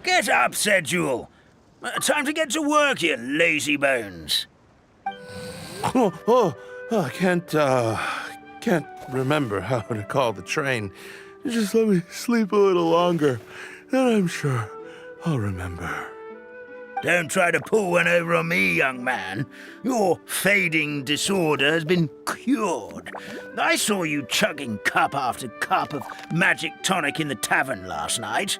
Get up, said Jewel. Time to get to work, you lazy bones. I can't remember how to call the train. Just let me sleep a little longer, then I'm sure I'll remember. Don't try to pull one over on me, young man. Your fading disorder has been cured. I saw you chugging cup after cup of magic tonic in the tavern last night.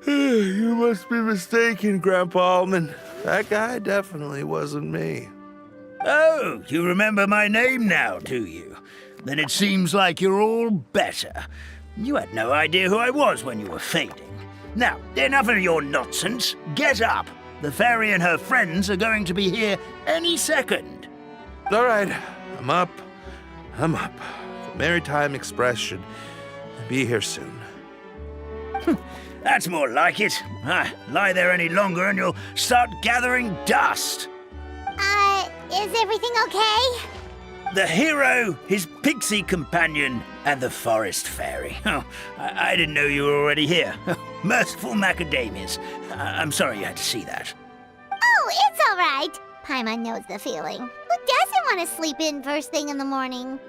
You must be mistaken, Grandpa Almond. That guy definitely wasn't me. Oh, you remember my name now, do you? Then it seems like you're all better. You had no idea who I was when you were fading. Now, enough of your nonsense. Get up. The fairy and her friends are going to be here any second. All right, I'm up. The Maritime Express should be here soon. That's more like it. Lie there any longer and you'll start gathering dust. Is everything okay? The hero, his pixie companion, and the forest fairy. Oh, I didn't know you were already here. Merciful macadamias. I'm sorry you had to see that. Oh, it's all right. Paimon knows the feeling. Who doesn't want to sleep in first thing in the morning?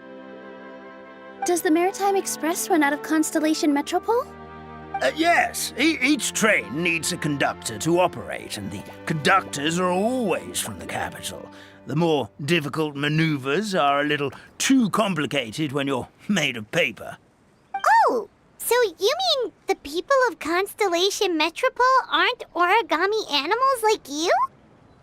Does the Maritime Express run out of Constellation Metropole? Yes, each train needs a conductor to operate, and the conductors are always from the capital. The more difficult maneuvers are a little too complicated when you're made of paper. Oh, so you mean the people of Constellation Metropole aren't origami animals like you?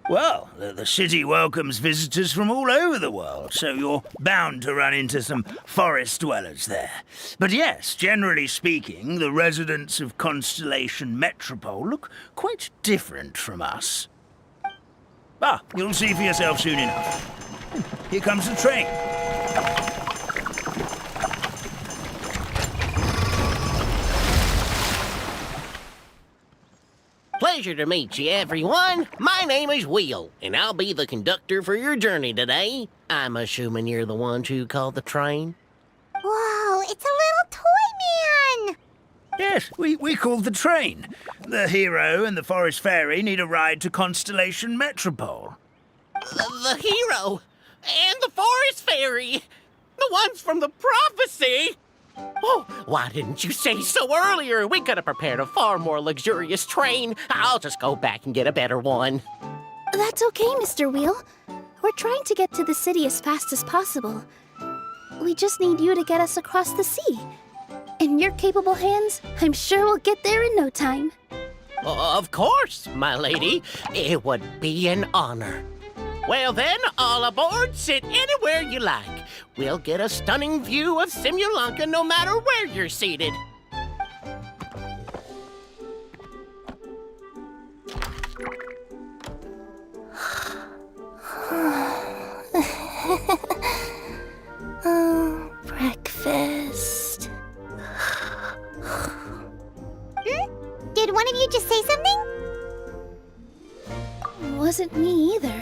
Well, the city welcomes visitors from all over the world, so you're bound to run into some forest dwellers there. But yes, generally speaking, the residents of Constellation Metropole look quite different from us. You'll see for yourself soon enough. Here comes the train. Pleasure to meet you, everyone. My name is Will, and I'll be the conductor for your journey today. I'm assuming you're the ones who called the train. Whoa, it's a little toy man! Yes, we called the train. The hero and the forest fairy need a ride to Constellation Metropole. The hero and the forest fairy, the ones from the prophecy. Oh, why didn't you say so earlier? We could have prepared a far more luxurious train. I'll just go back and get a better one. That's okay, Mr. Wheel. We're trying to get to the city as fast as possible. We just need you to get us across the sea. In your capable hands, I'm sure we'll get there in no time. Of course, my lady. It would be an honor. Well then, all aboard, sit anywhere you like. We'll get a stunning view of Simulanka no matter where you're seated. Breakfast. Did one of you just say something? Wasn't me either.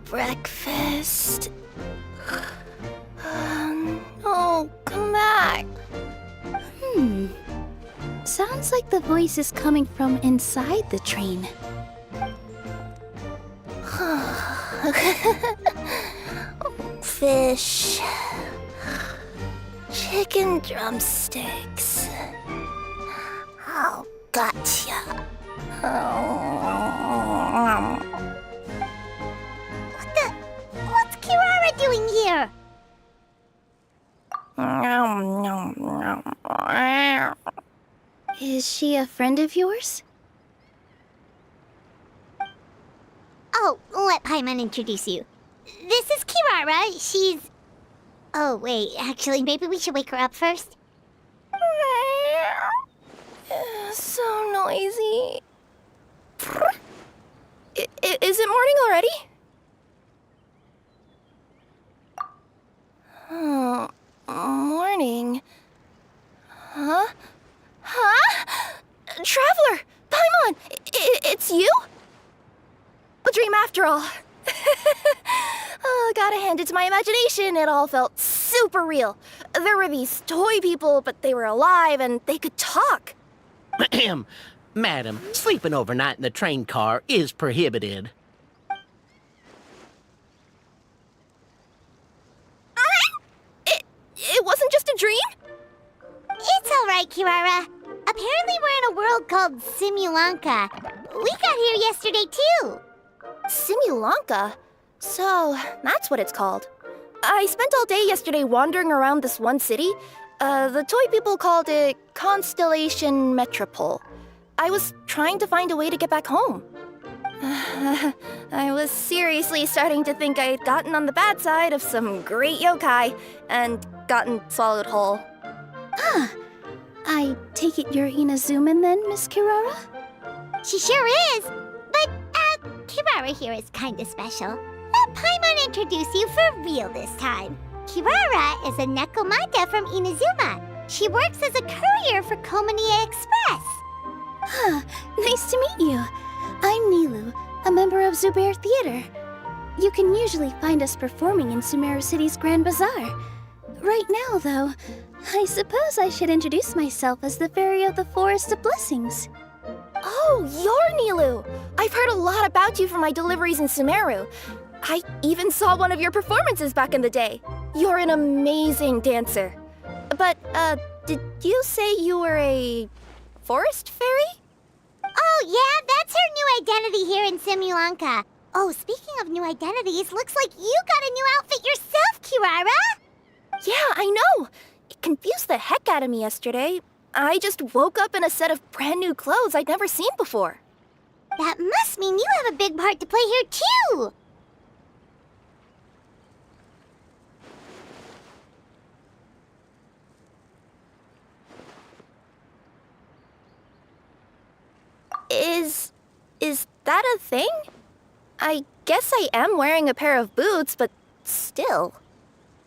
Breakfast. Oh, come back. Sounds like the voice is coming from inside the train. Fish. Chicken drumsticks. Oh, gotcha. What's Kirara doing here? Is she a friend of yours? Oh, let Paimon introduce you. This is Kirara. She's... Oh, wait. Actually, maybe we should wake her up first. So noisy. Is it morning already? Oh, morning. Huh? Huh? Traveler! Paimon! It's you? A dream after all. Oh, gotta hand it to my imagination. It all felt super real. There were these toy people, but they were alive and they could talk. Madam, sleeping overnight in the train car is prohibited. It wasn't just a dream? It's all right, Kirara. Apparently we're in a world called Simulanka. We got here yesterday, too. Simulanka? So, that's what it's called. I spent all day yesterday wandering around this one city. The toy people called it Constellation Metropole. I was trying to find a way to get back home. I was seriously starting to think I'd gotten on the bad side of some great yokai and gotten swallowed whole. I take it you're Inazuman then, Miss Kirara? She sure is. But, Kirara here is kinda special. Let Paimon introduce you for real this time. Kirara is a Nekomata from Inazuma. She works as a courier for Komanie Express. Nice to meet you. I'm Nilou, a member of Zubair Theater. You can usually find us performing in Sumeru City's Grand Bazaar. Right now, though, I suppose I should introduce myself as the Fairy of the Forest of Blessings. Oh, you're Nilou! I've heard a lot about you from my deliveries in Sumeru. I even saw one of your performances back in the day. You're an amazing dancer. But, did you say you were a forest fairy? Oh, yeah, that's her new identity here in Simulanka. Oh, speaking of new identities, looks like you got a new outfit yourself, Kirara! Yeah, I know! It confused the heck out of me yesterday. I just woke up in a set of brand new clothes I'd never seen before. That must mean you have a big part to play here, too! Is that a thing? I guess I am wearing a pair of boots, but still.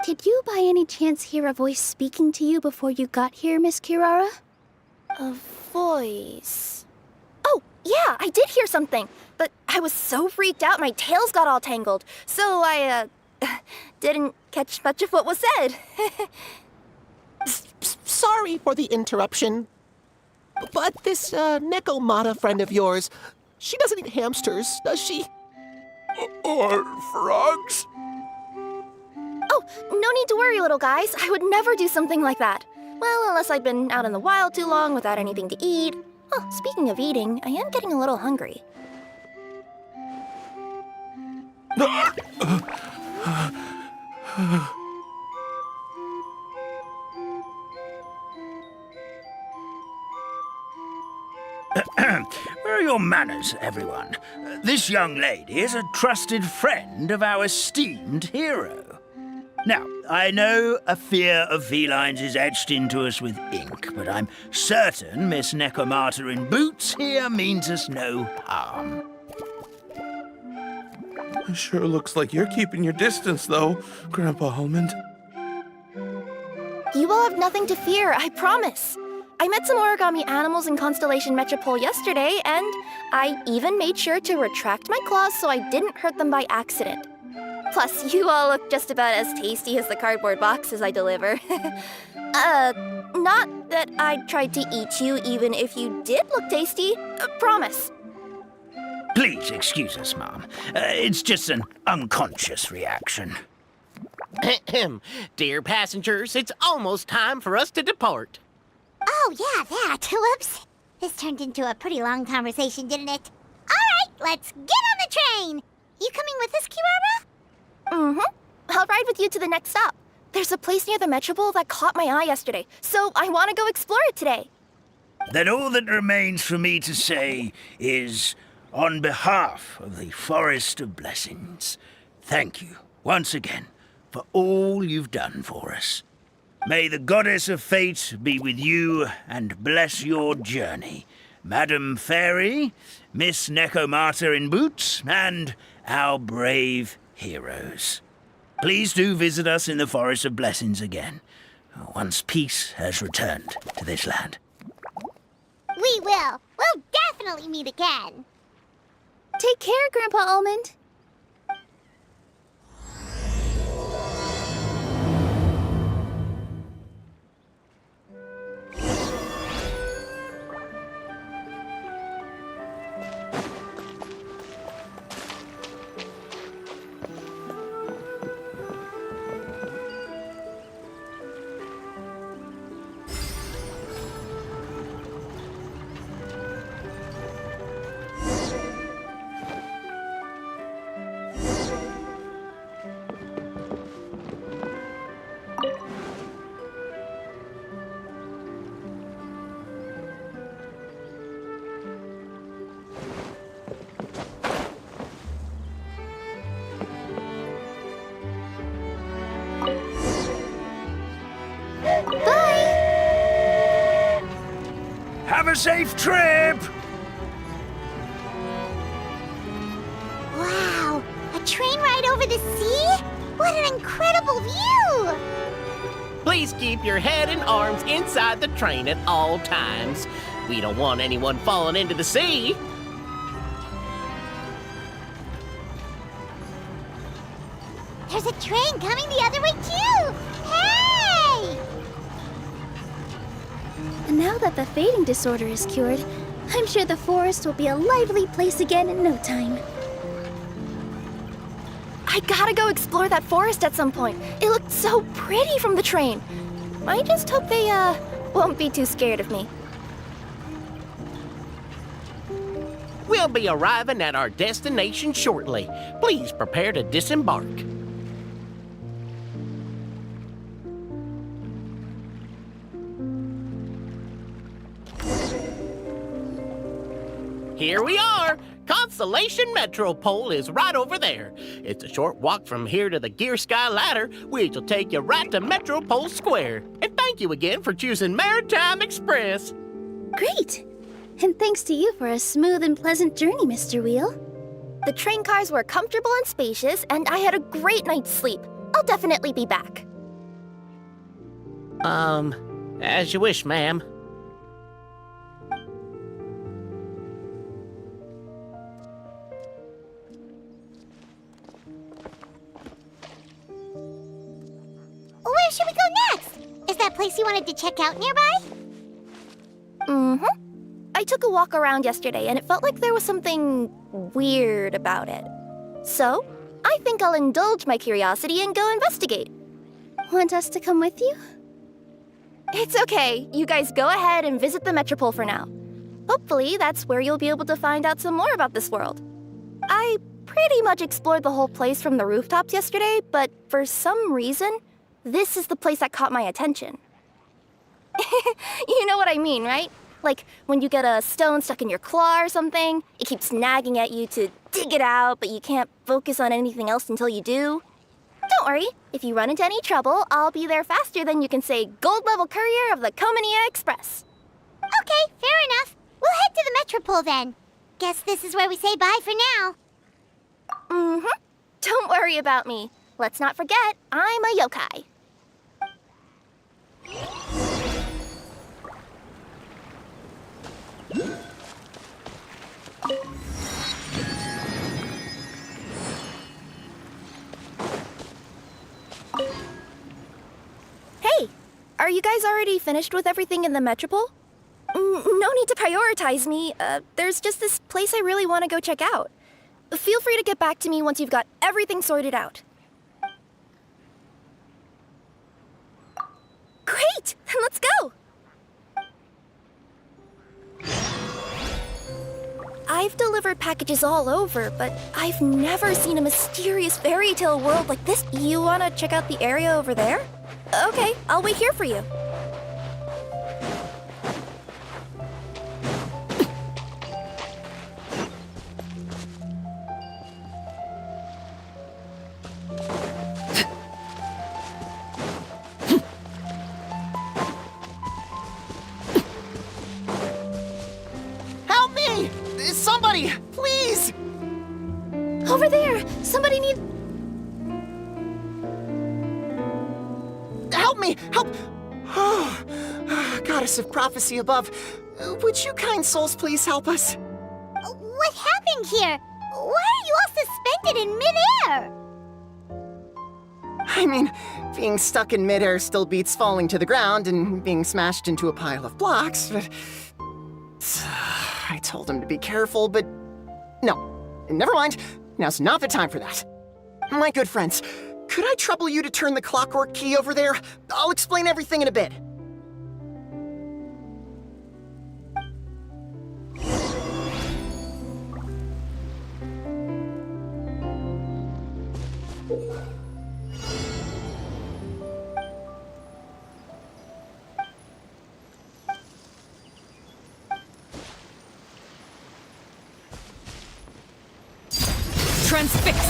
Did you by any chance hear a voice speaking to you before you got here, Miss Kirara? A voice... Oh, yeah, I did hear something, but I was so freaked out my tails got all tangled, so I, didn't catch much of what was said. Sorry for the interruption. But this, Nekomata friend of yours, she doesn't eat hamsters, does she? Or frogs? Oh, no need to worry, little guys. I would never do something like that. Well, unless I'd been out in the wild too long without anything to eat. Oh, speaking of eating, I am getting a little hungry. Where are your manners, everyone? This young lady is a trusted friend of our esteemed hero. Now, I know a fear of felines is etched into us with ink, but I'm certain Miss Nekomata in boots here means us no harm. It sure looks like you're keeping your distance, though, Grandpa Almond. You will have nothing to fear, I promise. I met some origami animals in Constellation Metropole yesterday, and I even made sure to retract my claws so I didn't hurt them by accident. Plus, you all look just about as tasty as the cardboard boxes I deliver. Not that I tried to eat you even if you did look tasty. Promise. Please excuse us, Mom. It's just an unconscious reaction. Dear passengers, it's almost time for us to depart. Oh, yeah, that. Whoops. This turned into a pretty long conversation, didn't it? All right, let's get on the train. You coming with us, Kirara? Mm-hmm. I'll ride with you to the next stop. There's a place near the Metropole that caught my eye yesterday, so I want to go explore it today. Then all that remains for me to say is, on behalf of the Forest of Blessings, thank you once again for all you've done for us. May the goddess of fate be with you and bless your journey Madam Fairy, Miss Necomata in boots, and our brave heroes. Please do visit us in the Forest of Blessings again, once peace has returned to this land. We will. We'll definitely meet again. Take care, Grandpa Almond. Have a safe trip! Wow, a train ride over the sea? What an incredible view! Please keep your head and arms inside the train at all times. We don't want anyone falling into the sea. There's a train coming the other way too! Hey! And now that the fading disorder is cured, I'm sure the forest will be a lively place again in no time. I gotta go explore that forest at some point. It looked so pretty from the train. I just hope they, won't be too scared of me. We'll be arriving at our destination shortly. Please prepare to disembark. Here we are! Constellation Metropole is right over there. It's a short walk from here to the Gear Sky Ladder, which will take you right to Metropole Square. And thank you again for choosing Maritime Express. Great! And thanks to you for a smooth and pleasant journey, Mr. Wheel. The train cars were comfortable and spacious, and I had a great night's sleep. I'll definitely be back. As you wish, ma'am. Where should we go next? Is that place you wanted to check out nearby? Mm-hmm. I took a walk around yesterday, and it felt like there was something weird about it. So, I think I'll indulge my curiosity and go investigate. Want us to come with you? It's okay. You guys go ahead and visit the Metropole for now. Hopefully, that's where you'll be able to find out some more about this world. I pretty much explored the whole place from the rooftops yesterday, but for some reason, this is the place that caught my attention. You know what I mean, right? Like when you get a stone stuck in your claw or something, it keeps nagging at you to dig it out, but you can't focus on anything else until you do. Don't worry, if you run into any trouble, I'll be there faster than you can say gold level courier of the Comania Express. Okay, fair enough. We'll head to the Metropole then. Guess this is where we say bye for now. Mm-hmm. Don't worry about me. Let's not forget, I'm a yokai. Hey, are you guys already finished with everything in the Metropole? No need to prioritize me. There's just this place I really want to go check out. Feel free to get back to me once you've got everything sorted out. Great! Then let's go! I've delivered packages all over, but I've never seen a mysterious fairy tale world like this. You want to check out the area over there? Okay, I'll wait here for you. Somebody, please! Over there! Somebody need. Help me! Help! Goddess of prophecy above, would you kind souls please help us? What happened here? Why are you all suspended in midair? I mean, being stuck in midair still beats falling to the ground and being smashed into a pile of blocks, but... I told him to be careful, but... No, never mind. Now's not the time for that. My good friends, could I trouble you to turn the clockwork key over there? I'll explain everything in a bit. Transfixed!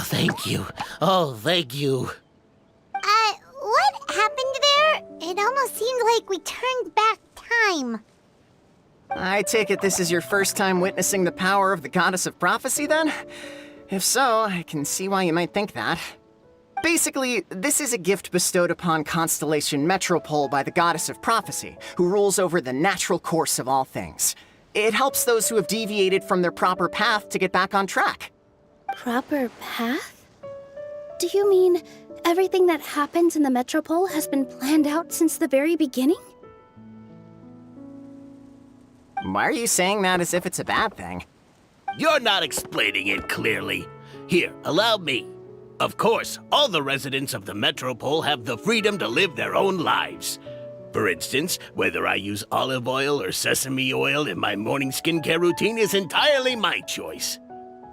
Thank you. Oh, thank you. What happened there? It almost seemed like we turned back time. I take it this is your first time witnessing the power of the Goddess of Prophecy, then? If so, I can see why you might think that. Basically, this is a gift bestowed upon Constellation Metropole by the Goddess of Prophecy, who rules over the natural course of all things. It helps those who have deviated from their proper path to get back on track. Proper path? Do you mean everything that happens in the Metropole has been planned out since the very beginning? Why are you saying that as if it's a bad thing? You're not explaining it clearly. Here, allow me. Of course, all the residents of the Metropole have the freedom to live their own lives. For instance, whether I use olive oil or sesame oil in my morning skincare routine is entirely my choice.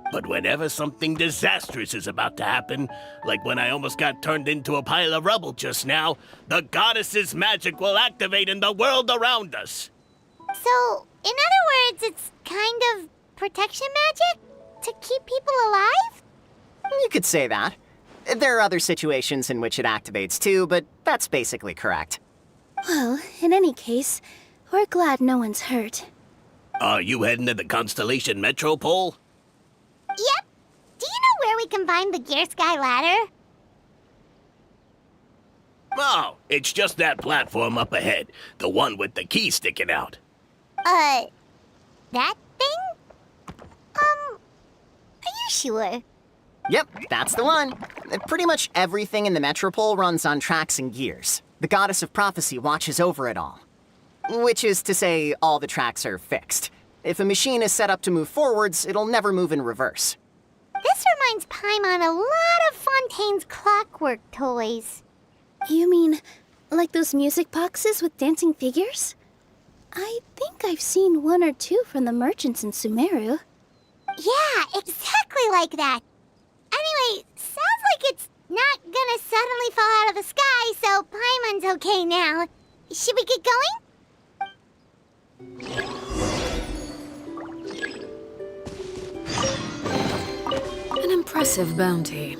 But whenever something disastrous is about to happen, like when I almost got turned into a pile of rubble just now, the goddess's magic will activate in the world around us. So, in other words, it's kind of protection magic? To keep people alive? You could say that. There are other situations in which it activates too, but that's basically correct. Well, in any case, we're glad no one's hurt. Are you heading to the Constellation Metropole? Yep. Do you know where we can find the Gear Sky ladder? Oh, it's just that platform up ahead. The one with the key sticking out. That thing? Are you sure? Yep, that's the one. Pretty much everything in the Metropole runs on tracks and gears. The Goddess of Prophecy watches over it all. Which is to say, all the tracks are fixed. If a machine is set up to move forwards, it'll never move in reverse. This reminds Paimon a lot of Fontaine's clockwork toys. You mean, like those music boxes with dancing figures? I think I've seen one or two from the merchants in Sumeru. Yeah, exactly like that. Anyway, sounds like it's not gonna suddenly fall out of the sky, so Paimon's okay now. Should we get going? An impressive bounty.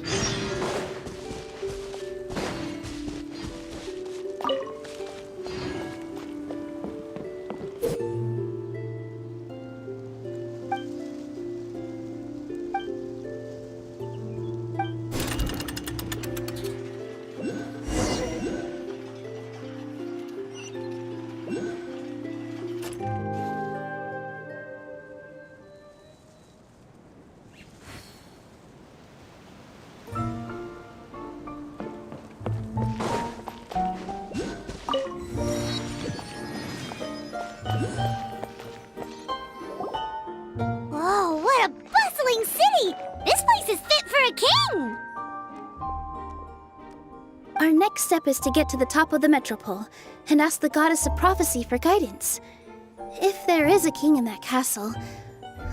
king! Our next step is to get to the top of the metropole and ask the goddess of prophecy for guidance. If there is a king in that castle,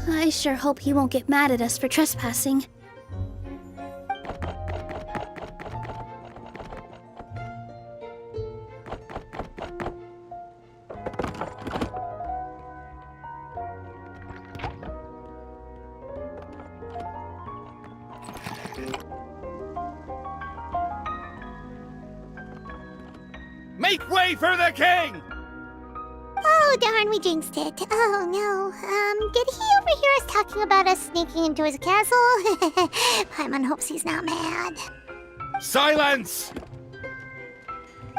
I sure hope he won't get mad at us for trespassing. Make way for the king! Oh, darn, we jinxed it. Oh, no. Did he overhear us talking about us sneaking into his castle? Paimon hopes he's not mad. Silence!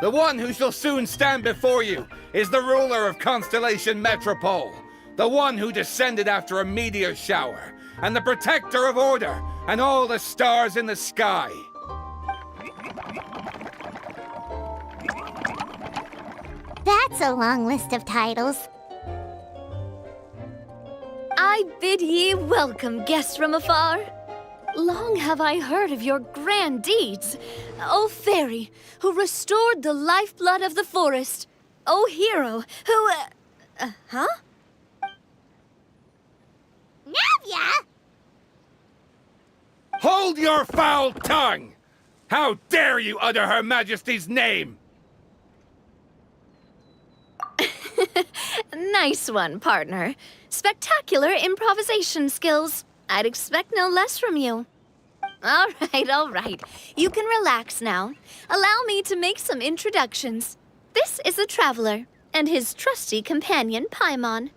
The one who shall soon stand before you is the ruler of Constellation Metropole, the one who descended after a meteor shower, and the protector of order and all the stars in the sky. That's a long list of titles. I bid ye welcome, guests from afar. Long have I heard of your grand deeds. O fairy, who restored the lifeblood of the forest. O hero, who... huh? Navia! Hold your foul tongue! How dare you utter Her Majesty's name? Nice one, partner. Spectacular improvisation skills. I'd expect no less from you. All right. You can relax now. Allow me to make some introductions. This is the Traveler, and his trusty companion, Paimon.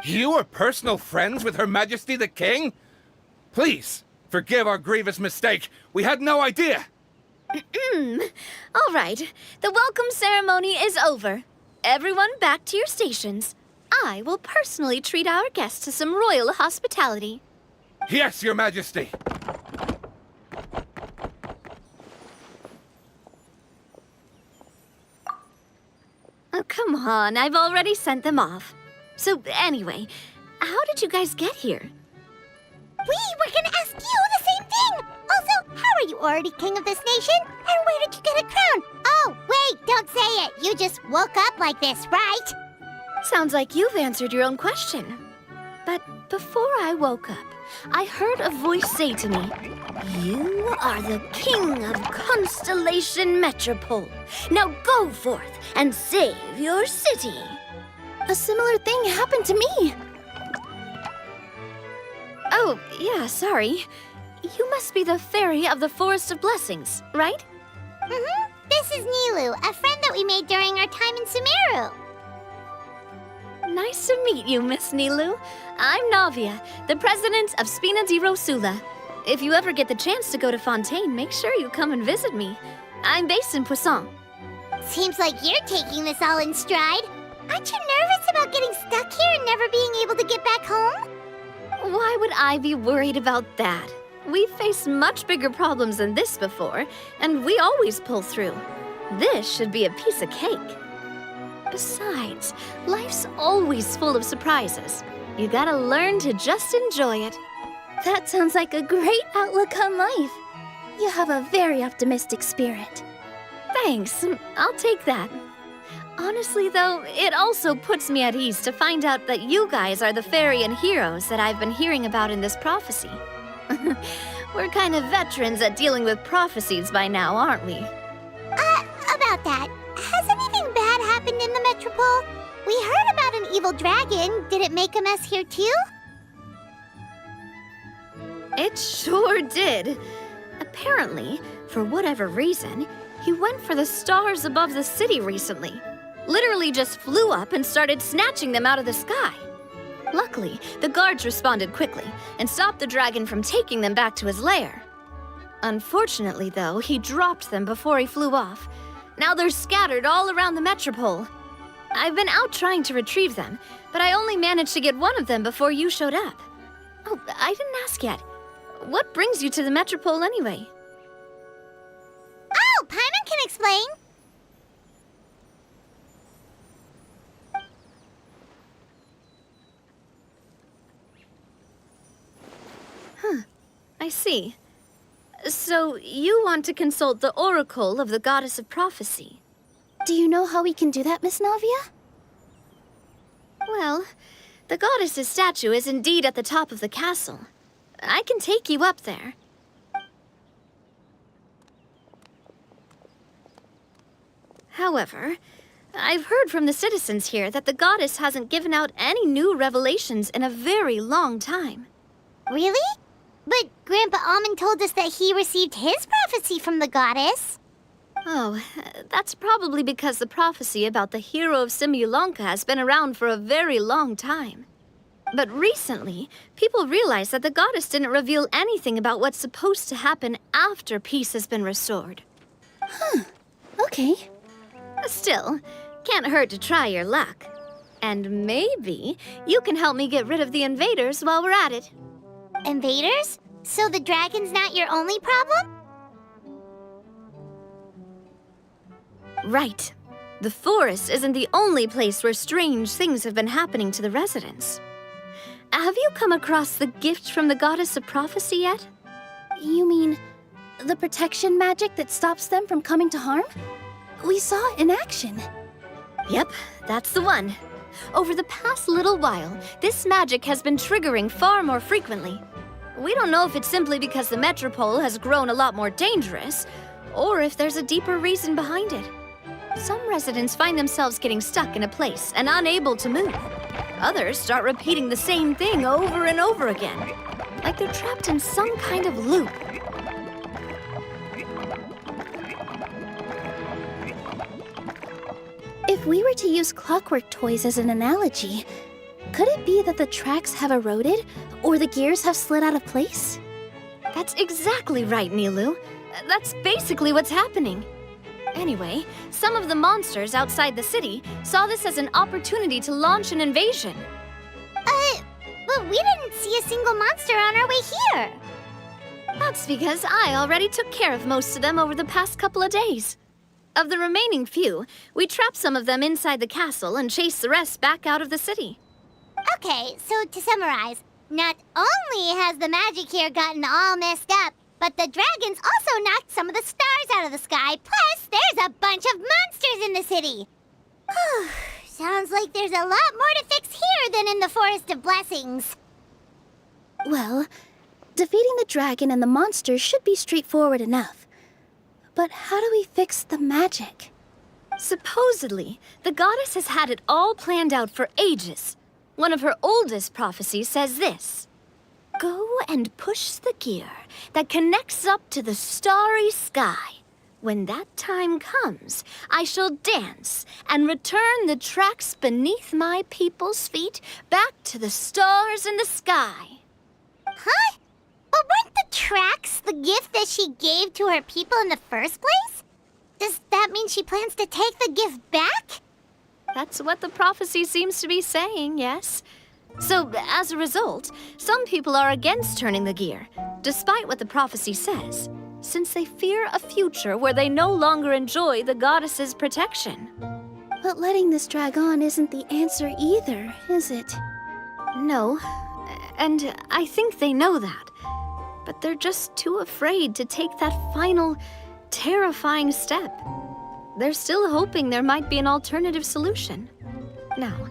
You are personal friends with Her Majesty the King? Please, forgive our grievous mistake. We had no idea. All right. The welcome ceremony is over. Everyone back to your stations. I will personally treat our guests to some royal hospitality. Yes, Your Majesty. Oh, come on. I've already sent them off. So, anyway, how did you guys get here? We were gonna ask you the same thing! Also, how are you already king of this nation? And where did you get a crown? Oh, wait, don't say it! You just woke up like this, right? Sounds like you've answered your own question. But before I woke up, I heard a voice say to me, "You are the king of Constellation Metropole. Now go forth and save your city." A similar thing happened to me. Oh, yeah, sorry. You must be the fairy of the Forest of Blessings, right? Mm-hmm. This is Nilou, a friend that we made during our time in Sumeru. Nice to meet you, Miss Nilou. I'm Navia, the president of Spina di Rosula. If you ever get the chance to go to Fontaine, make sure you come and visit me. I'm based in Poisson. Seems like you're taking this all in stride. Aren't you nervous about getting stuck here and never being able to get back home? Why would I be worried about that? We've faced much bigger problems than this before, and we always pull through. This should be a piece of cake. Besides, life's always full of surprises. You gotta learn to just enjoy it. That sounds like a great outlook on life. You have a very optimistic spirit. Thanks, I'll take that. Honestly, though, it also puts me at ease to find out that you guys are the fairy and heroes that I've been hearing about in this prophecy. We're kind of veterans at dealing with prophecies by now, aren't we? About that, has anything bad happened in the Metropole? We heard about an evil dragon. Did it make a mess here too? It sure did. Apparently, for whatever reason, he went for the stars above the city recently. Literally just flew up and started snatching them out of the sky. Luckily, the guards responded quickly and stopped the dragon from taking them back to his lair. Unfortunately, though, he dropped them before he flew off. Now they're scattered all around the Metropole. I've been out trying to retrieve them, but I only managed to get one of them before you showed up. Oh, I didn't ask yet. What brings you to the Metropole anyway? Oh, Paimon can explain. I see. So you want to consult the oracle of the goddess of prophecy? Do you know how we can do that, Miss Navia? Well, the goddess's statue is indeed at the top of the castle. I can take you up there. However, I've heard from the citizens here that the goddess hasn't given out any new revelations in a very long time. Really? But Grandpa Almond told us that he received his prophecy from the goddess. Oh, that's probably because the prophecy about the hero of Simulanka has been around for a very long time. But recently, people realized that the goddess didn't reveal anything about what's supposed to happen after peace has been restored. Okay. Still, can't hurt to try your luck. And maybe you can help me get rid of the invaders while we're at it. Invaders? So the dragon's not your only problem? Right. The forest isn't the only place where strange things have been happening to the residents. Have you come across the gift from the goddess of prophecy yet? You mean the protection magic that stops them from coming to harm? We saw it in action. Yep, that's the one. Over the past little while, this magic has been triggering far more frequently. We don't know if it's simply because the metropole has grown a lot more dangerous, or if there's a deeper reason behind it. Some residents find themselves getting stuck in a place and unable to move. Others start repeating the same thing over and over again, like they're trapped in some kind of loop. If we were to use clockwork toys as an analogy, could it be that the tracks have eroded or the gears have slid out of place? That's exactly right, Nilou. That's basically what's happening. Anyway, some of the monsters outside the city saw this as an opportunity to launch an invasion. But we didn't see a single monster on our way here. That's because I already took care of most of them over the past couple of days. Of the remaining few, we trapped some of them inside the castle and chased the rest back out of the city. Okay, so to summarize, not only has the magic here gotten all messed up, but the dragons also knocked some of the stars out of the sky, plus there's a bunch of monsters in the city. Sounds like there's a lot more to fix here than in the Forest of Blessings. Well, defeating the dragon and the monsters should be straightforward enough. But how do we fix the magic? Supposedly, the goddess has had it all planned out for ages. One of her oldest prophecies says this: "Go and push the gear that connects up to the starry sky. When that time comes, I shall dance and return the tracks beneath my people's feet back to the stars in the sky." Huh? But weren't the tracks the gift that she gave to her people in the first place? Does that mean she plans to take the gift back? That's what the prophecy seems to be saying, yes. So, as a result, some people are against turning the gear, despite what the prophecy says, since they fear a future where they no longer enjoy the goddess's protection. But letting this drag on isn't the answer either, is it? No, and I think they know that. But they're just too afraid to take that final, terrifying step. They're still hoping there might be an alternative solution. Now,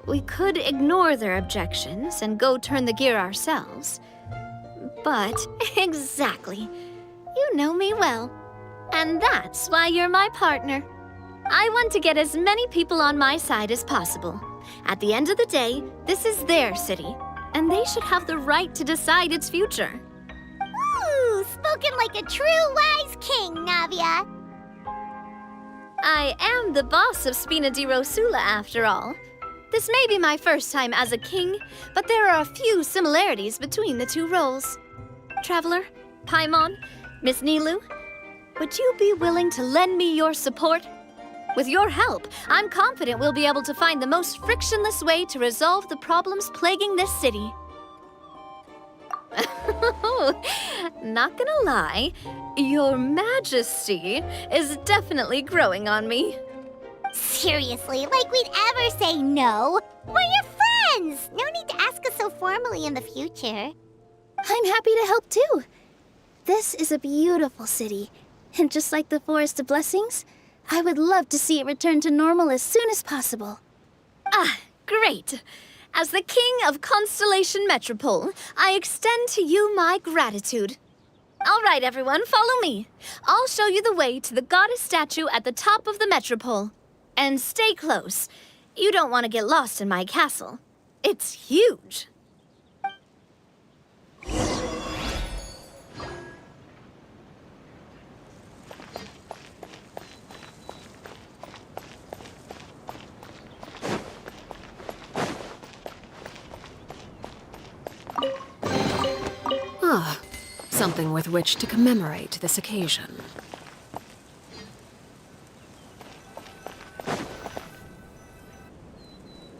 we could ignore their objections and go turn the gear ourselves. But, exactly. You know me well. And that's why you're my partner. I want to get as many people on my side as possible. At the end of the day, this is their city, and they should have the right to decide its future. Ooh, spoken like a true wise king, Navia. I am the boss of Spina di Rosula, after all. This may be my first time as a king, but there are a few similarities between the two roles. Traveler, Paimon, Miss Nilou, would you be willing to lend me your support? With your help, I'm confident we'll be able to find the most frictionless way to resolve the problems plaguing this city. Not gonna lie, Your Majesty is definitely growing on me. Seriously, like we'd ever say no. We're your friends. No need to ask us so formally in the future. I'm happy to help too. This is a beautiful city, and just like the Forest of Blessings, I would love to see it return to normal as soon as possible. Ah, great. As the King of Constellation Metropole, I extend to you my gratitude. All right, everyone, follow me. I'll show you the way to the goddess statue at the top of the Metropole. And stay close. You don't want to get lost in my castle. It's huge. Ah, something with which to commemorate this occasion.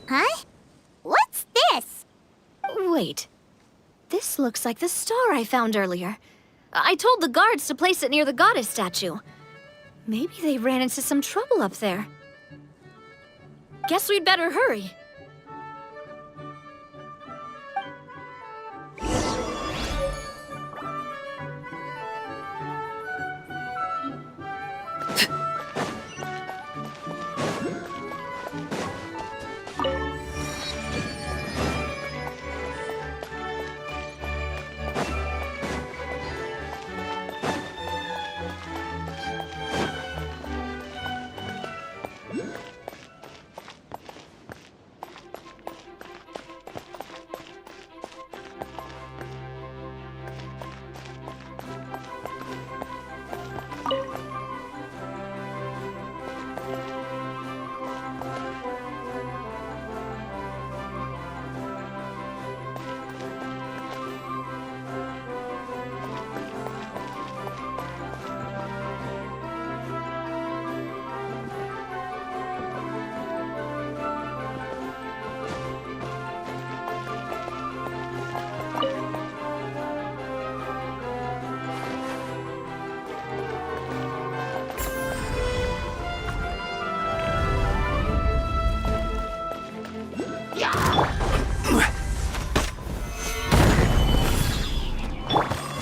Huh? What's this? Wait. This looks like the star I found earlier. I told the guards to place it near the goddess statue. Maybe they ran into some trouble up there. Guess we'd better hurry.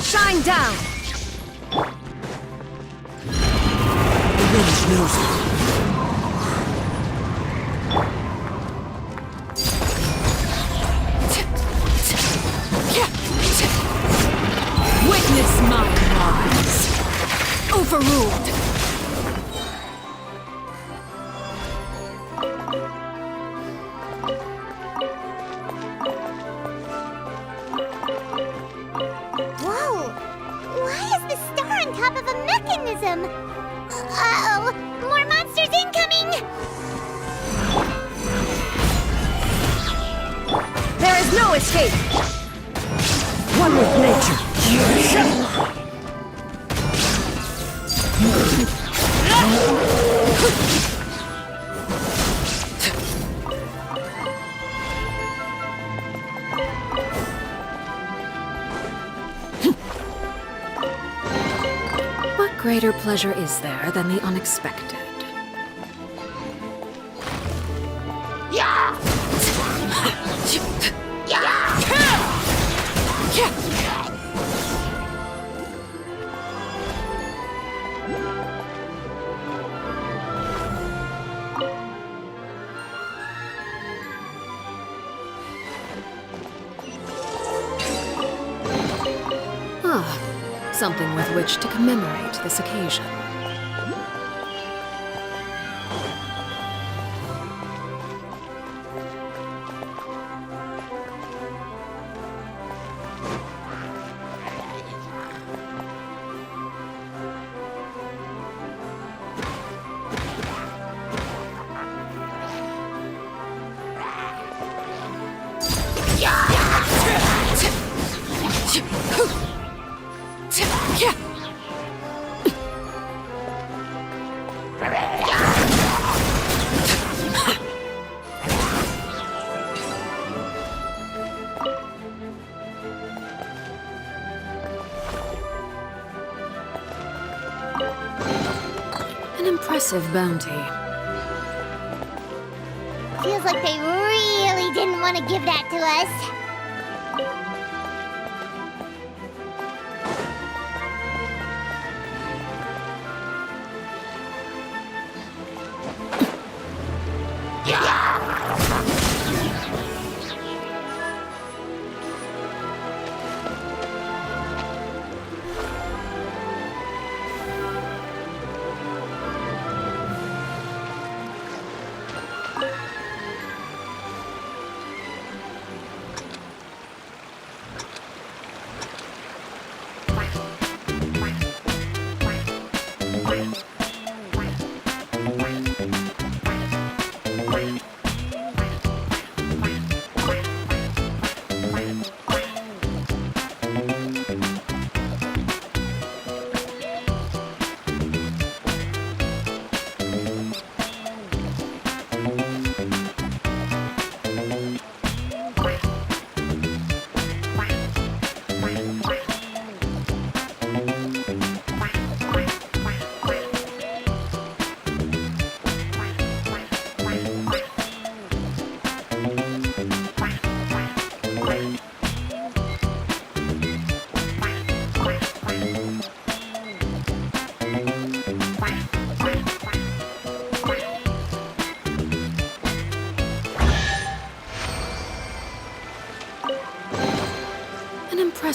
Shine down! The wind knows it. Witness my rise! Overruled! Whoa! Why is the star on top of a mechanism? Uh-oh! More monsters incoming! There is no escape! One with nature. What greater pleasure is there than the unexpected? Ah, something with which to commemorate this occasion. An impressive bounty. Feels like they really didn't want to give that to us.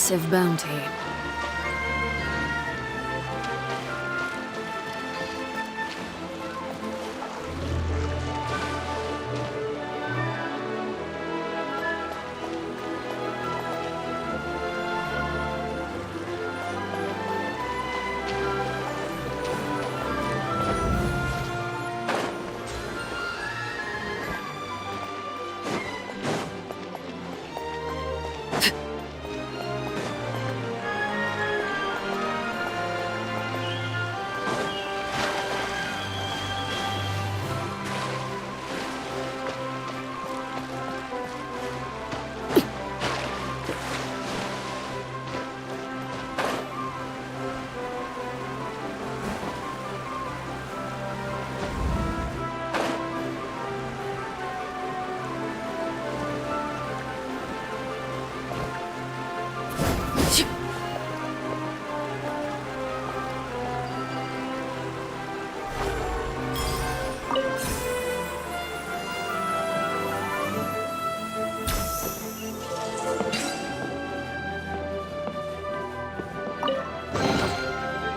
massive bounty.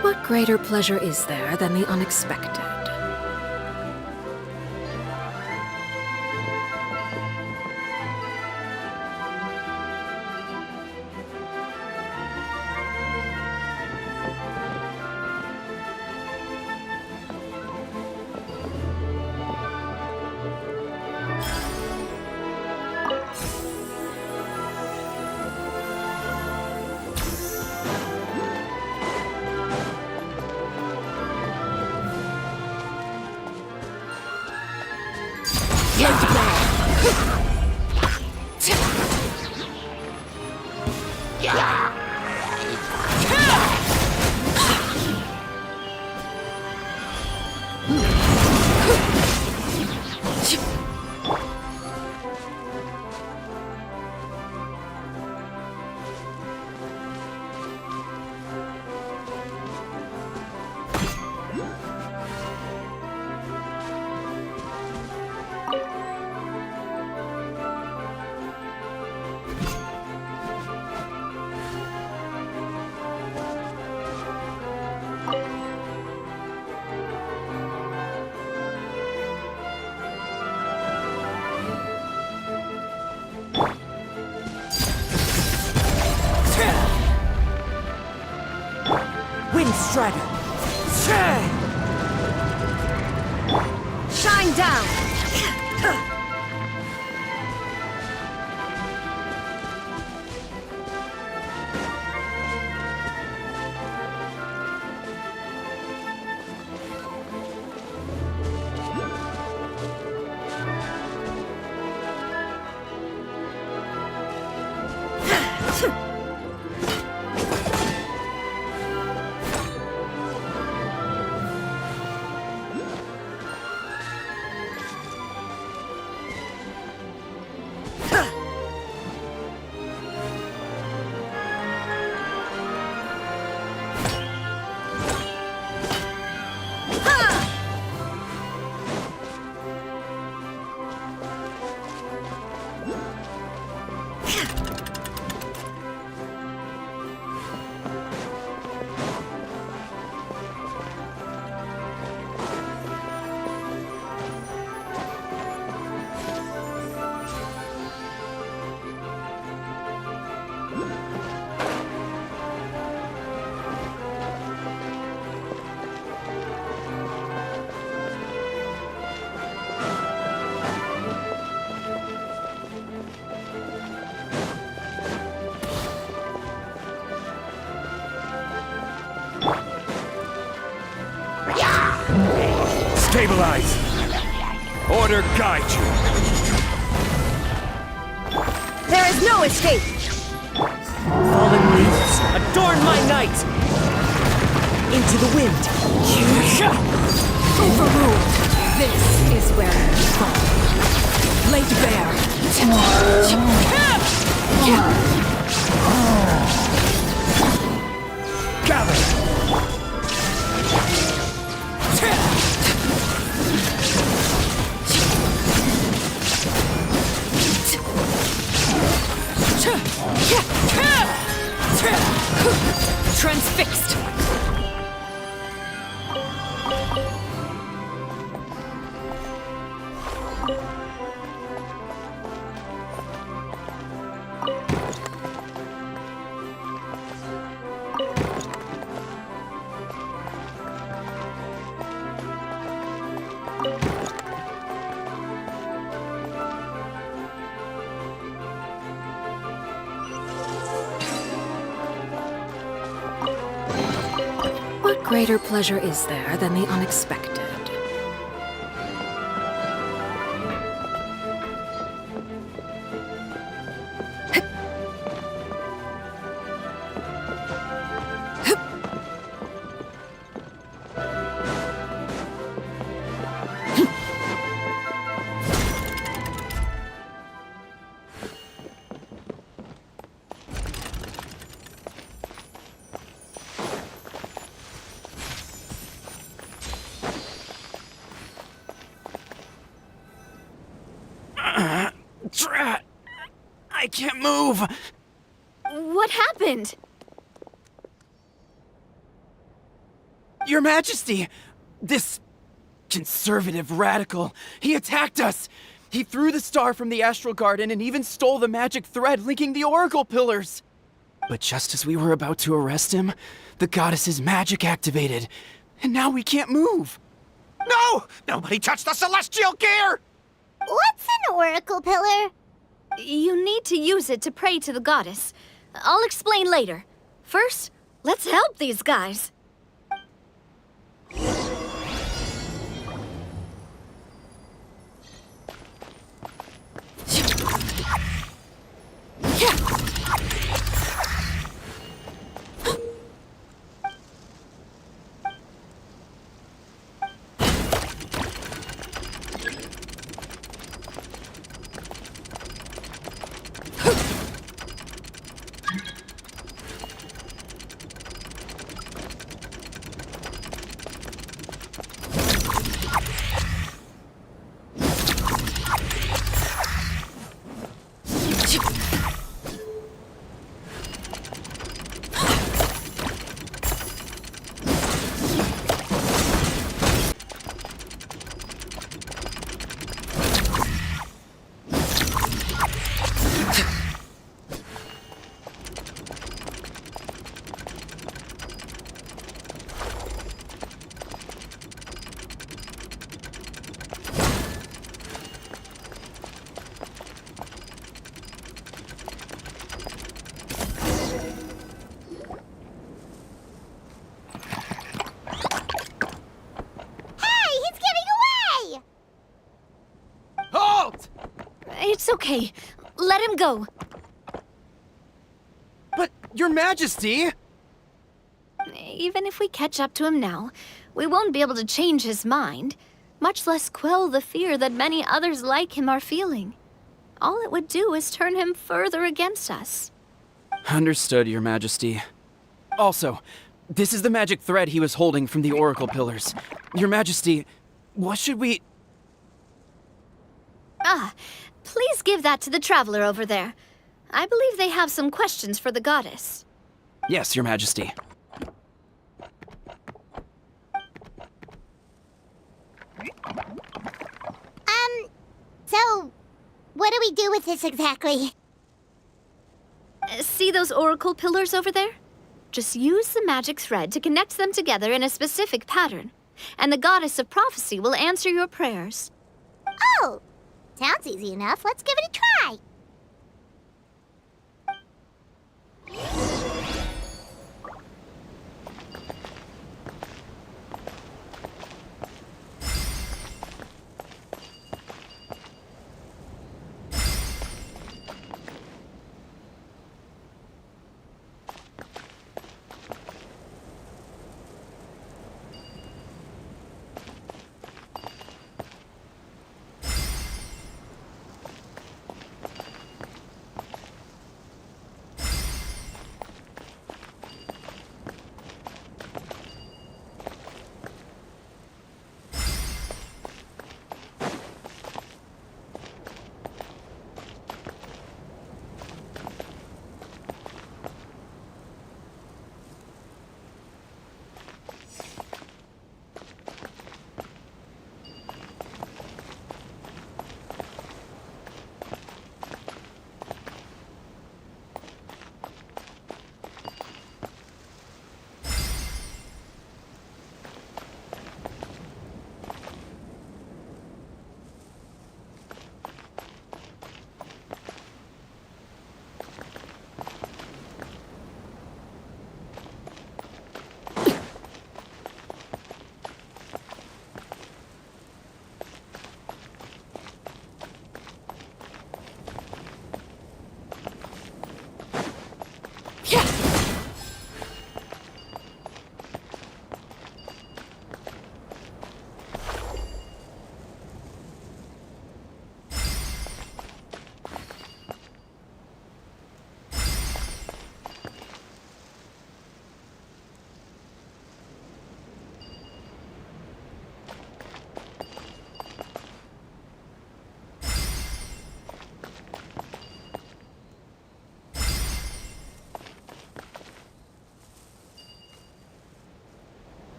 What greater pleasure is there than the unexpected? Strider! Shine down! Stabilize! Order guide you! There is no escape! Fallen leaves, adorn my night! Into the wind! Overruled! This is where you fall. Laid bare. Gather! Transfixed! What greater pleasure is there than the unexpected? Drat! I can't move! What happened? Your Majesty! This conservative radical, he attacked us! He threw the star from the Astral Garden and even stole the magic thread linking the Oracle Pillars! But just as we were about to arrest him, the goddess's magic activated, and now we can't move! No! Nobody touched the celestial gear! What's an oracle pillar? You need to use it to pray to the goddess. I'll explain later. First, let's help these guys. It's okay. Let him go. But, Your Majesty! Even if we catch up to him now, we won't be able to change his mind, much less quell the fear that many others like him are feeling. All it would do is turn him further against us. Understood, Your Majesty. Also, this is the magic thread he was holding from the Oracle Pillars. Your Majesty, what should we... Ah, please give that to the traveler over there. I believe they have some questions for the goddess. Yes, Your Majesty. So, what do we do with this exactly? See those oracle pillars over there? Just use the magic thread to connect them together in a specific pattern, and the goddess of prophecy will answer your prayers. Oh, sounds easy enough. Let's give it a try.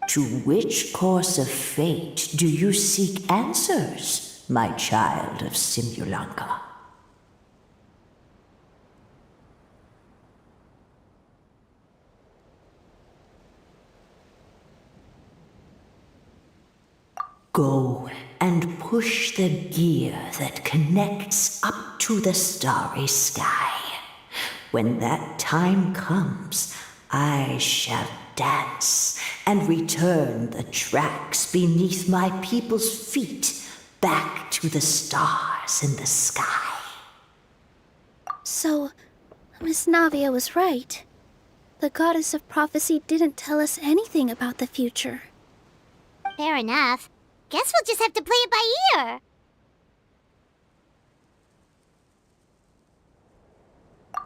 To which course of fate do you seek answers, my child of Simulanka? Go and push the gear that connects up to the Starry Sky. When that time comes, I shall dance and return the tracks beneath my people's feet back to the stars in the sky. So, Miss Navia was right. The goddess of prophecy didn't tell us anything about the future. Fair enough. Guess we'll just have to play it by ear.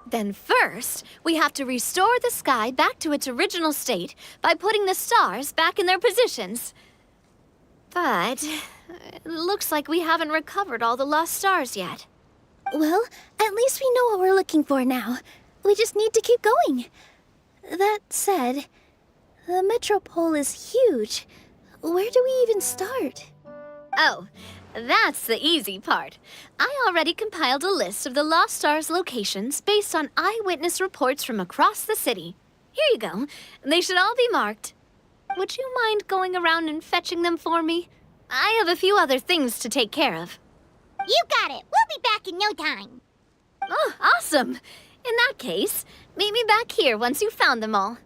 Then first, we have to restore the sky back to its original state by putting the stars back in their positions. But it looks like we haven't recovered all the lost stars yet. Well, at least we know what we're looking for now. We just need to keep going. That said, the metropole is huge. Where do we even start? Oh, that's the easy part. I already compiled a list of the Lost Stars locations based on eyewitness reports from across the city. Here you go. They should all be marked. Would you mind going around and fetching them for me? I have a few other things to take care of. You got it. We'll be back in no time. Oh, awesome. In that case, meet me back here once you've found them all.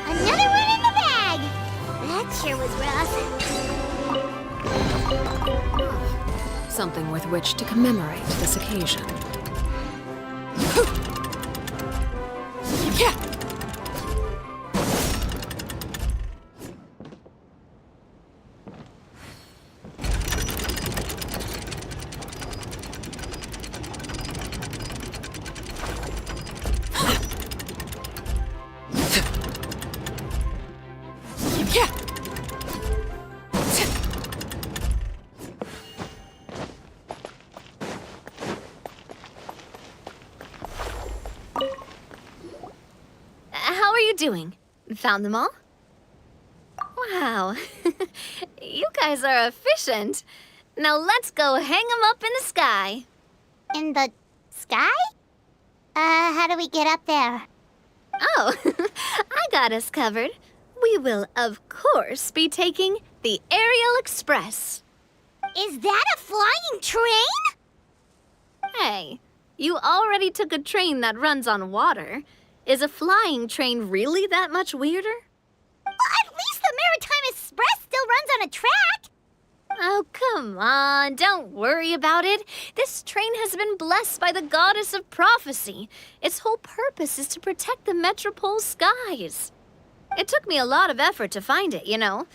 Another one in the bag. That sure was rough. Something with which to commemorate this occasion. doing? Found them all? Wow. You guys are efficient. Now let's go hang them up in the sky. In the sky? How do we get up there? Oh, I got us covered. We will, of course, be taking the Aerial Express. Is that a flying train? Hey, you already took a train that runs on water. Is a flying train really that much weirder? Well, at least the Maritime Express still runs on a track. Oh, come on, don't worry about it. This train has been blessed by the goddess of prophecy. Its whole purpose is to protect the Metropole's skies. It took me a lot of effort to find it, you know.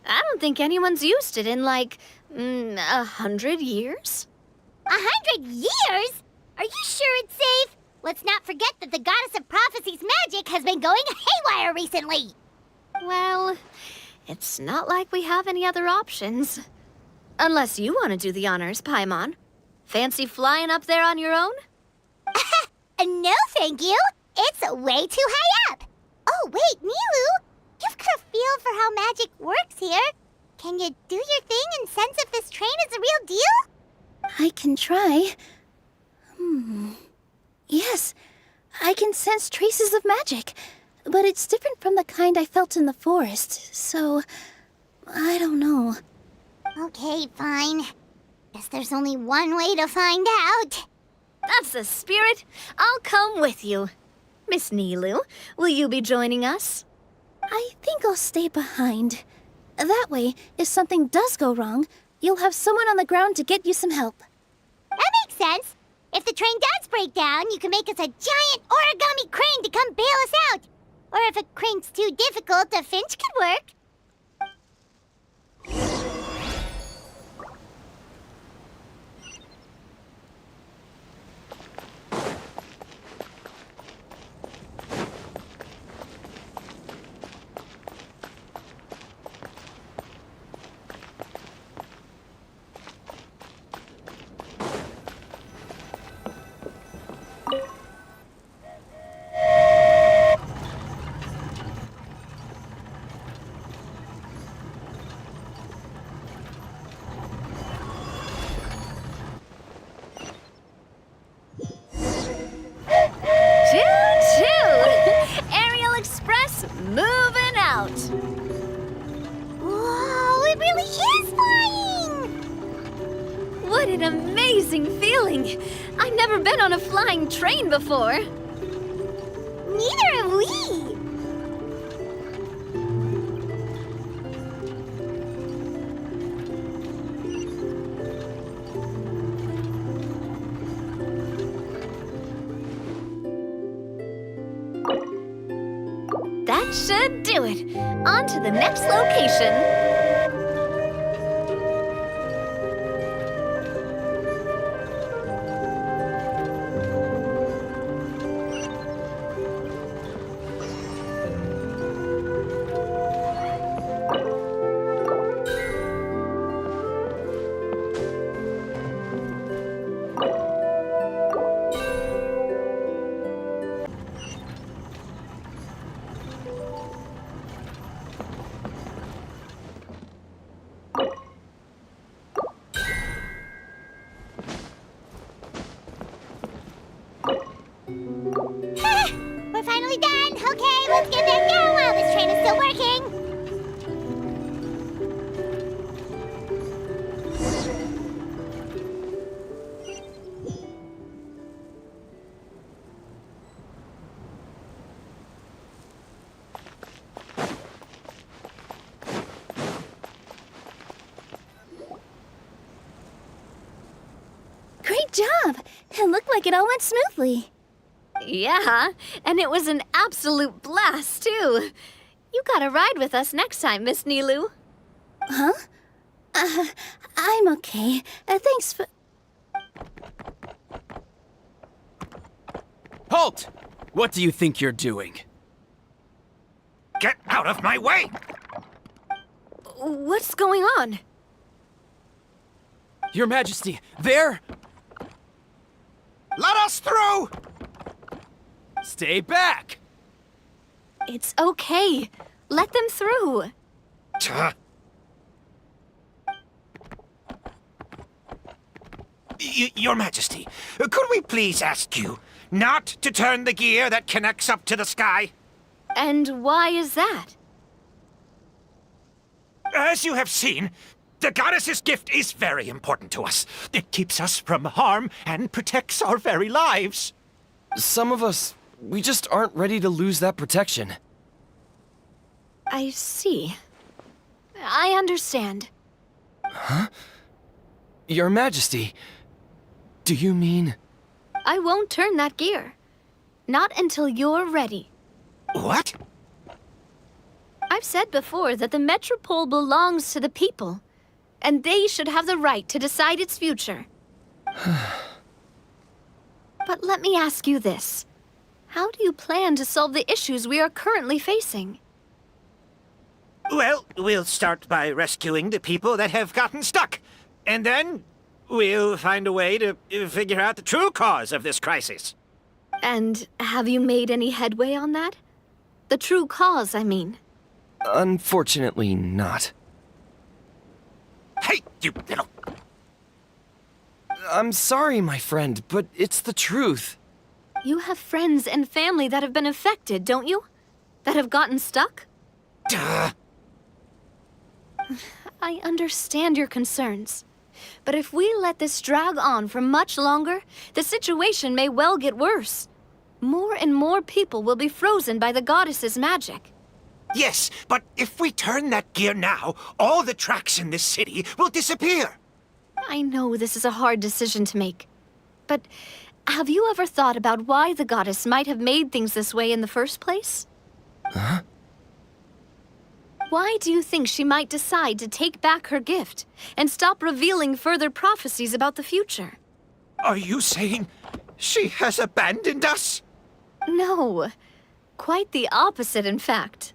I don't think anyone's used it in, like, 100 years? 100 years? Are you sure it's safe? Let's not forget that the goddess of prophecy's magic has been going haywire recently. Well, it's not like we have any other options. Unless you want to do the honors, Paimon. Fancy flying up there on your own? No, thank you. It's way too high up. Oh, wait, Nilou. You've got a feel for how magic works here. Can you do your thing and sense if this train is a real deal? I can try. Yes, I can sense traces of magic, but it's different from the kind I felt in the forest, so I don't know. Okay, fine. Guess there's only one way to find out. That's the spirit. I'll come with you. Miss Nilou, will you be joining us? I think I'll stay behind. That way, if something does go wrong, you'll have someone on the ground to get you some help. That makes sense. If the train does break down, you can make us a giant origami crane to come bail us out. Or if a crane's too difficult, a finch could work. Moving out. Whoa, it really is flying! What an amazing feeling. I've never been on a flying train before. Neither have we. That should do it. On to the next location. We're finally done. Okay, let's get back down while this train is still working. Great job! It looked like it all went smoothly. Yeah, and it was an absolute blast, too. You gotta ride with us next time, Miss Nilou. Huh? I'm okay. Thanks for... Halt! What do you think you're doing? Get out of my way! What's going on? Your Majesty, there! Let us through! Stay back! It's okay. Let them through. Your Majesty, could we please ask you not to turn the gear that connects up to the sky? And why is that? As you have seen, the goddess's gift is very important to us. It keeps us from harm and protects our very lives. Some of us, we just aren't ready to lose that protection. I see. I understand. Huh? Your Majesty, do you mean... I won't turn that gear. Not until you're ready. What? I've said before that the Metropole belongs to the people, and they should have the right to decide its future. But let me ask you this. How do you plan to solve the issues we are currently facing? Well, we'll start by rescuing the people that have gotten stuck. And then we'll find a way to figure out the true cause of this crisis. And have you made any headway on that? The true cause, I mean. Unfortunately not. Hey, you little... I'm sorry, my friend, but it's the truth. You have friends and family that have been affected, don't you? That have gotten stuck? Duh. I understand your concerns. But if we let this drag on for much longer, the situation may well get worse. More and more people will be frozen by the goddess's magic. Yes, but if we turn that gear now, all the tracks in this city will disappear. I know this is a hard decision to make. But have you ever thought about why the goddess might have made things this way in the first place? Huh? Why do you think she might decide to take back her gift and stop revealing further prophecies about the future? Are you saying she has abandoned us? No. Quite the opposite, in fact.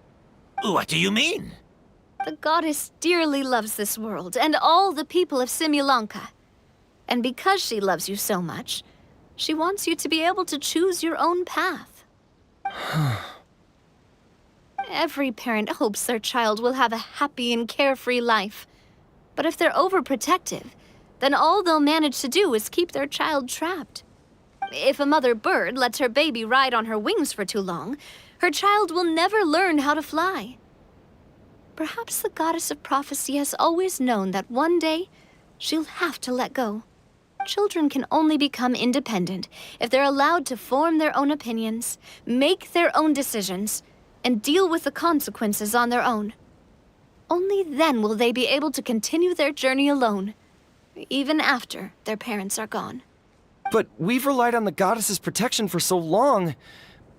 What do you mean? The goddess dearly loves this world and all the people of Simulanka. And because she loves you so much, she wants you to be able to choose your own path. Every parent hopes their child will have a happy and carefree life. But if they're overprotective, then all they'll manage to do is keep their child trapped. If a mother bird lets her baby ride on her wings for too long, her child will never learn how to fly. Perhaps the goddess of prophecy has always known that one day she'll have to let go. Children can only become independent if they're allowed to form their own opinions, make their own decisions, and deal with the consequences on their own. Only then will they be able to continue their journey alone, even after their parents are gone. But we've relied on the goddess's protection for so long.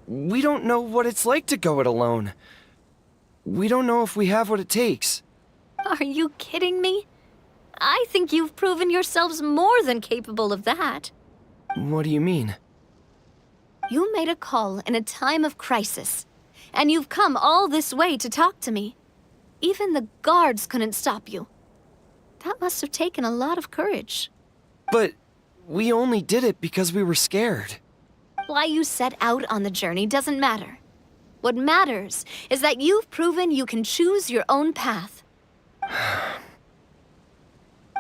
We don't know what it's like to go it alone. We don't know if we have what it takes. Are you kidding me? I think you've proven yourselves more than capable of that. What do you mean? You made a call in a time of crisis, and you've come all this way to talk to me. Even the guards couldn't stop you. That must have taken a lot of courage. But we only did it because we were scared. Why you set out on the journey doesn't matter. What matters is that you've proven you can choose your own path.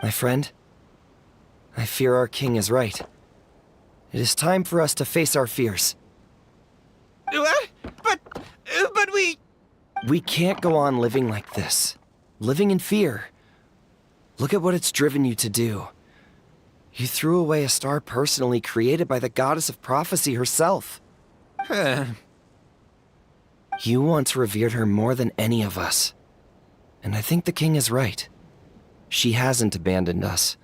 My friend, I fear our king is right. It is time for us to face our fears. What? But we... We can't go on living like this. Living in fear. Look at what it's driven you to do. You threw away a star personally created by the goddess of prophecy herself. You once revered her more than any of us. And I think the king is right. She hasn't abandoned us.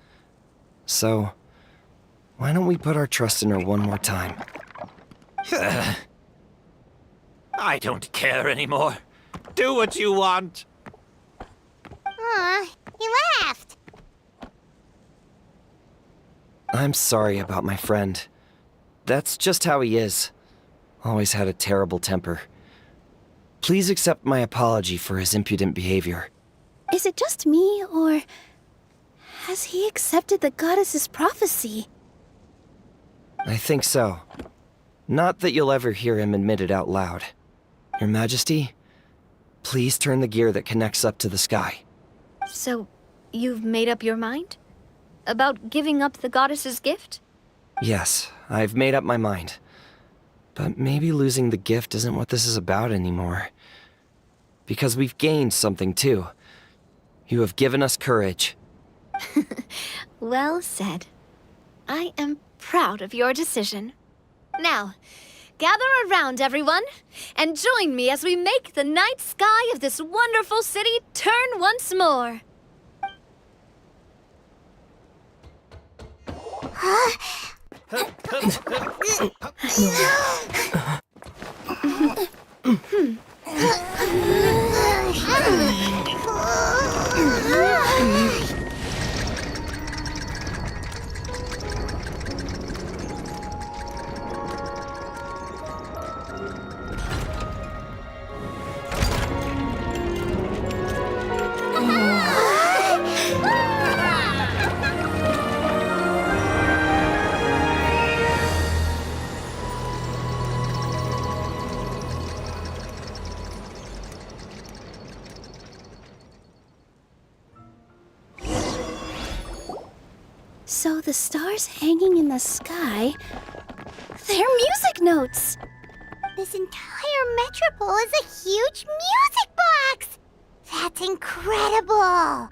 So, why don't we put our trust in her one more time? I don't care anymore. Do what you want. Aw, he laughed. I'm sorry about my friend. That's just how he is. Always had a terrible temper. Please accept my apology for his impudent behavior. Is it just me, or has he accepted the goddess's prophecy? I think so. Not that you'll ever hear him admit it out loud. Your Majesty, please turn the gear that connects up to the sky. So, you've made up your mind? About giving up the goddess's gift? Yes, I've made up my mind. But maybe losing the gift isn't what this is about anymore. Because we've gained something too. You have given us courage. Well said. I am proud of your decision. Now, gather around, everyone, and join me as we make the night sky of this wonderful city turn once more. So the stars hanging in the sky, they're music notes! This entire metropole is a huge music box! That's incredible!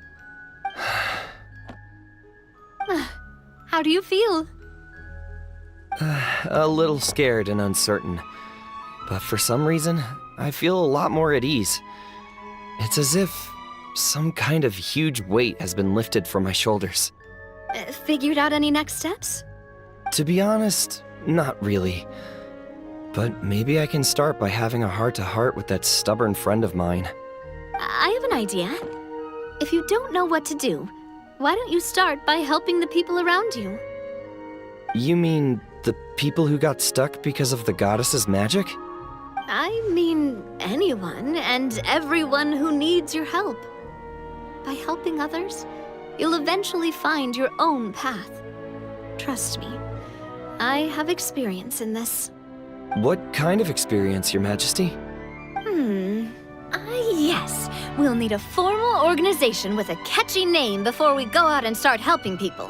How do you feel? A little scared and uncertain. But for some reason, I feel a lot more at ease. It's as if some kind of huge weight has been lifted from my shoulders. Figured out any next steps? To be honest, not really. But maybe I can start by having a heart-to-heart with that stubborn friend of mine. I have an idea. If you don't know what to do, why don't you start by helping the people around you? You mean the people who got stuck because of the goddess's magic? I mean anyone and everyone who needs your help. By helping others, you'll eventually find your own path. Trust me, I have experience in this. What kind of experience, Your Majesty? Yes. We'll need a formal organization with a catchy name before we go out and start helping people.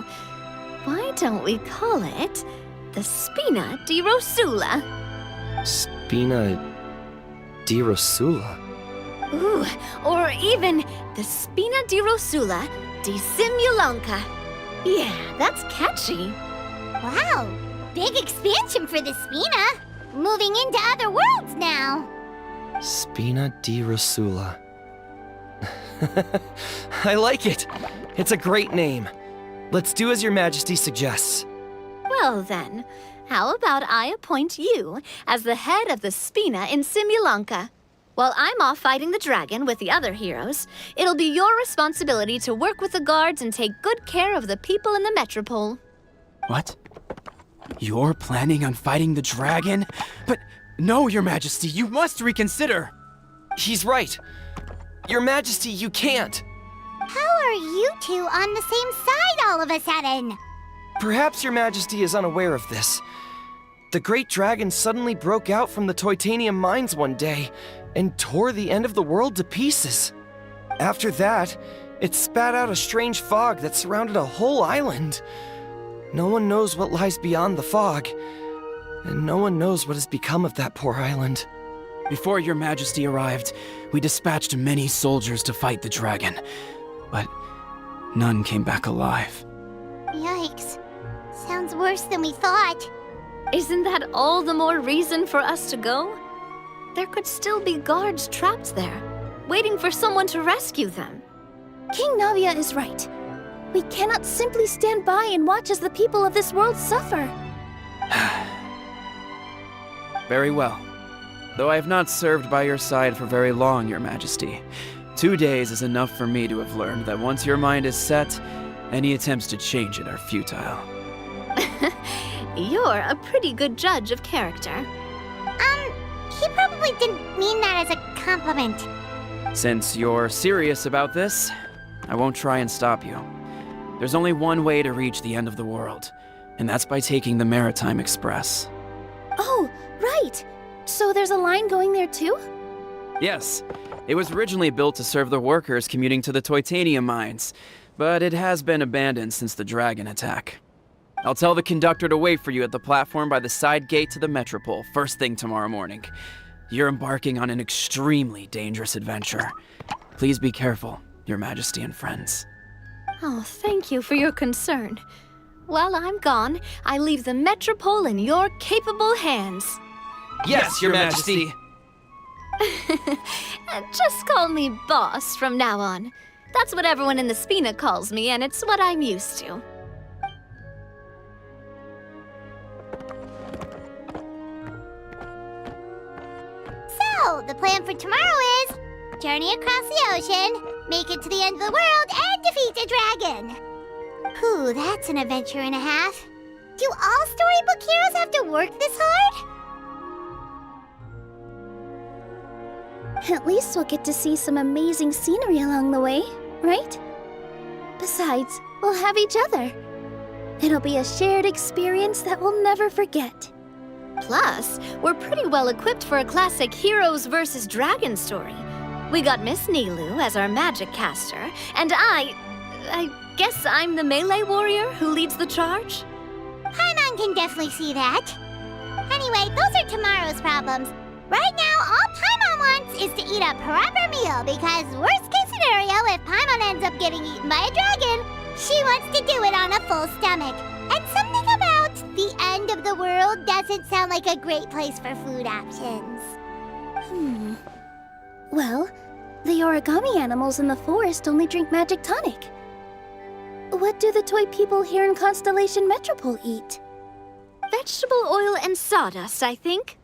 Why don't we call it the Spina di Rosula? Spina di Rosula? Ooh, or even the Spina di Rosula di Simulanka. Yeah, that's catchy. Wow, big expansion for the Spina. Moving into other worlds now. Spina di Rosula. I like it. It's a great name. Let's do as Your Majesty suggests. Well then, how about I appoint you as the head of the Spina in Simulanka? While I'm off fighting the dragon with the other heroes, it'll be your responsibility to work with the guards and take good care of the people in the metropole. What? You're planning on fighting the dragon? But no, Your Majesty, you must reconsider! He's right. Your Majesty, you can't. How are you two on the same side all of a sudden? Perhaps Your Majesty is unaware of this. The great dragon suddenly broke out from the Titanium mines one day and tore the end of the world to pieces. After that, it spat out a strange fog that surrounded a whole island. No one knows what lies beyond the fog, and no one knows what has become of that poor island. Before Your Majesty arrived, we dispatched many soldiers to fight the dragon, but none came back alive. Yikes. Sounds worse than we thought. Isn't that all the more reason for us to go? There could still be guards trapped there, waiting for someone to rescue them. King Navia is right. We cannot simply stand by and watch as the people of this world suffer. Very well. Though I have not served by your side for very long, Your Majesty. 2 days is enough for me to have learned that once your mind is set, any attempts to change it are futile. You're a pretty good judge of character. He probably didn't mean that as a compliment. Since you're serious about this, I won't try and stop you. There's only one way to reach the end of the world, and that's by taking the Maritime Express. Oh, right! So there's a line going there too? Yes, it was originally built to serve the workers commuting to the Titanium mines, but it has been abandoned since the dragon attack. I'll tell the conductor to wait for you at the platform by the side gate to the Metropole first thing tomorrow morning. You're embarking on an extremely dangerous adventure. Please be careful, Your Majesty and friends. Oh, thank you for your concern. While I'm gone, I leave the Metropole in your capable hands. Yes, Your Majesty! Just call me boss from now on. That's what everyone in the Spina calls me, and it's what I'm used to. So, the plan for tomorrow is journey across the ocean, make it to the end of the world, and defeat a dragon. Whew, that's an adventure and a half. Do all storybook heroes have to work this hard? At least we'll get to see some amazing scenery along the way, right? Besides, we'll have each other. It'll be a shared experience that we'll never forget. Plus, we're pretty well equipped for a classic heroes versus dragon story. We got Miss Nilou as our magic caster, and I guess I'm the melee warrior who leads the charge? Paimon can definitely see that. Anyway, those are tomorrow's problems. Right now, all Paimon wants is to eat a proper meal, because worst case scenario, if Paimon ends up getting eaten by a dragon, she wants to do it on a full stomach. And something about the end of the world doesn't sound like a great place for food options. Well, the origami animals in the forest only drink magic tonic. What do the toy people here in Constellation Metropole eat? Vegetable oil and sawdust, I think.